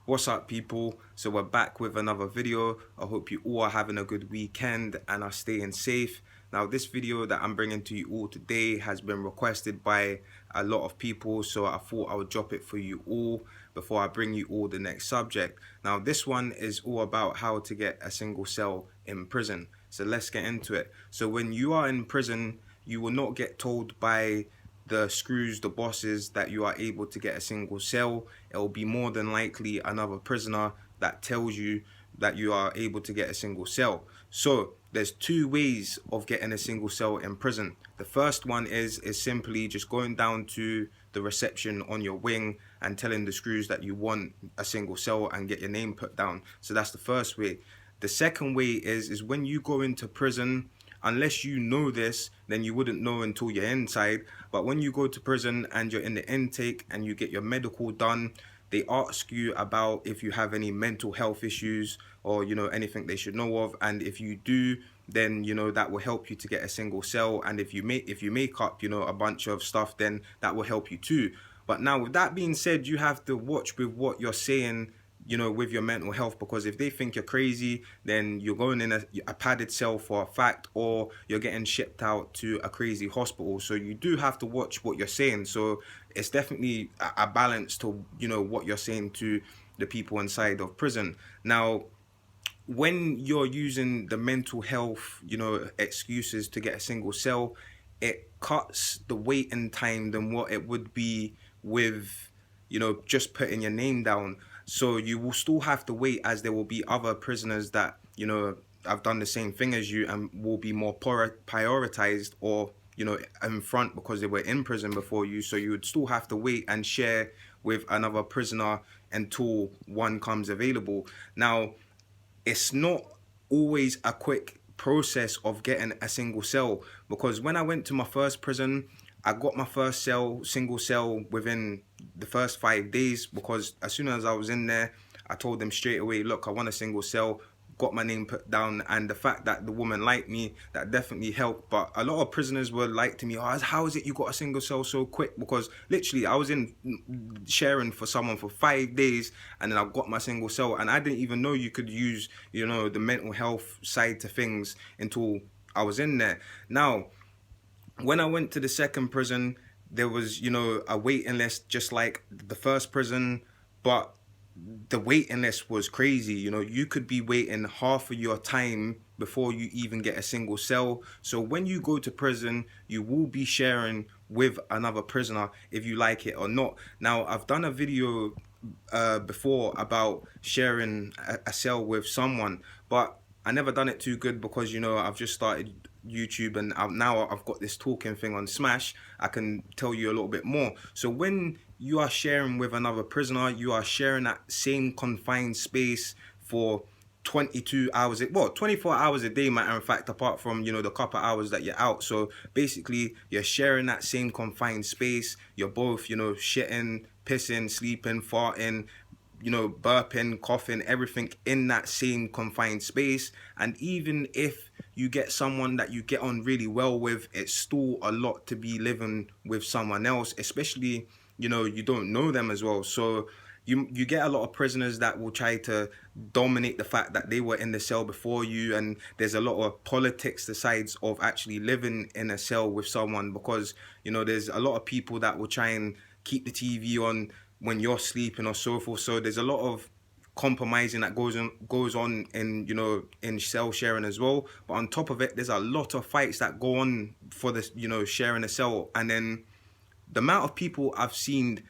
What's up, people? So we're back with another video. I hope you all are having a good weekend and are staying safe. Now, this video that I'm bringing to you all today has been requested by a lot of people, so I thought I would drop it for you all before I bring you all the next subject. Now, this one is all about how to get a single cell in prison. So let's get into it. So when you are in prison, you will not get told by the screws, the bosses, that you are able to get a single cell. It will be more than likely another prisoner that tells you that you are able to get a single cell. So there's two ways of getting a single cell in prison. The first one is simply just going down to the reception on your wing and telling the screws that you want a single cell and get your name put down. So that's the first way. The second way is when you go into prison, unless you know this, then you wouldn't know until you're inside. But when you go to prison and you're in the intake and you get your medical done, they ask you about if you have any mental health issues or anything they should know of, and if you do, then that will help you to get a single cell. And if you make up a bunch of stuff, then that will help you too. But now, with that being said, you have to watch with what you're saying, with your mental health, because if they think you're crazy, then you're going in a padded cell for a fact, or you're getting shipped out to a crazy hospital. So you do have to watch what you're saying. So it's definitely a balance to what you're saying to the people inside of prison. Now, when you're using the mental health excuses to get a single cell, it cuts the waiting time than what it would be with just putting your name down. So you will still have to wait, as there will be other prisoners that have done the same thing as you and will be more prioritized, or in front, because they were in prison before you. So you would still have to wait and share with another prisoner until one comes available. Now, it's not always a quick process of getting a single cell, because when I went to my first prison, I got my first single cell within the first 5 days, because as soon as I was in there, I told them straight away, look, I want a single cell, got my name put down. And the fact that the woman liked me, that definitely helped. But a lot of prisoners were like to me, oh, how is it you got a single cell so quick? Because literally I was in sharing for someone for 5 days, and then I got my single cell, and I didn't even know you could use the mental health side to things until I was in there. Now, when I went to the second prison, there was, a waiting list just like the first prison, but the waiting list was crazy. You could be waiting half of your time before you even get a single cell. So when you go to prison, you will be sharing with another prisoner, if you like it or not. Now, I've done a video before about sharing a cell with someone, but I never done it too good, because I've just started YouTube, and now I've got this talking thing on Smash. I can tell you a little bit more. So when you are sharing with another prisoner, you are sharing that same confined space for 22 hours, well, 24 hours a day, matter of fact, apart from the couple hours that you're out. So basically, you're sharing that same confined space. You're both shitting, pissing, sleeping, farting, burping, coughing, everything in that same confined space. And even if you get someone that you get on really well with, it's still a lot to be living with someone else, especially, you don't know them as well. So you get a lot of prisoners that will try to dominate the fact that they were in the cell before you, and there's a lot of politics the sides of actually living in a cell with someone, because there's a lot of people that will try and keep the TV on when you're sleeping or so forth. So there's a lot of compromising that goes on in in cell sharing as well. But on top of it, there's a lot of fights that go on for this sharing a cell. And then the amount of people I've seen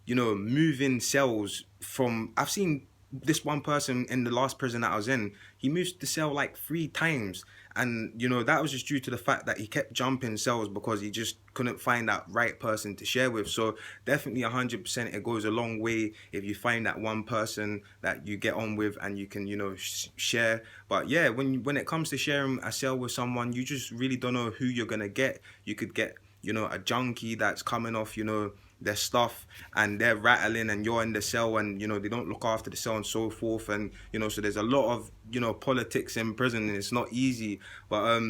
moving cells from, I've seen this one person in the last prison that I was in, he moved the cell like 3 times. And that was just due to the fact that he kept jumping cells because he just couldn't find that right person to share with. So definitely 100%, it goes a long way if you find that one person that you get on with and you can share. But yeah, when it comes to sharing a cell with someone, you just really don't know who you're gonna get. You could get a junkie that's coming off their stuff, and they're rattling, and you're in the cell, and they don't look after the cell and so forth. And so there's a lot of politics in prison, and it's not easy. But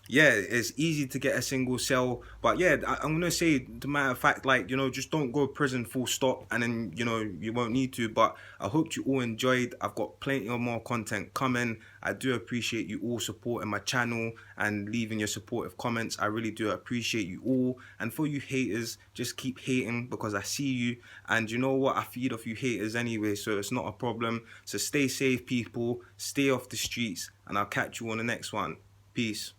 yeah, it's easy to get a single cell. But yeah, I'm gonna say, to matter of fact, like, just don't go to prison full stop, and then you won't need to. But I hope you all enjoyed. I've got plenty of more content coming. I do appreciate you all supporting my channel and leaving your supportive comments. I really do appreciate you all. And for you haters, just keep hating, because I see you, and you know what, I feed off you haters anyway, so it's not a problem. So stay safe, people, stay off the streets, and I'll catch you on the next one. Peace.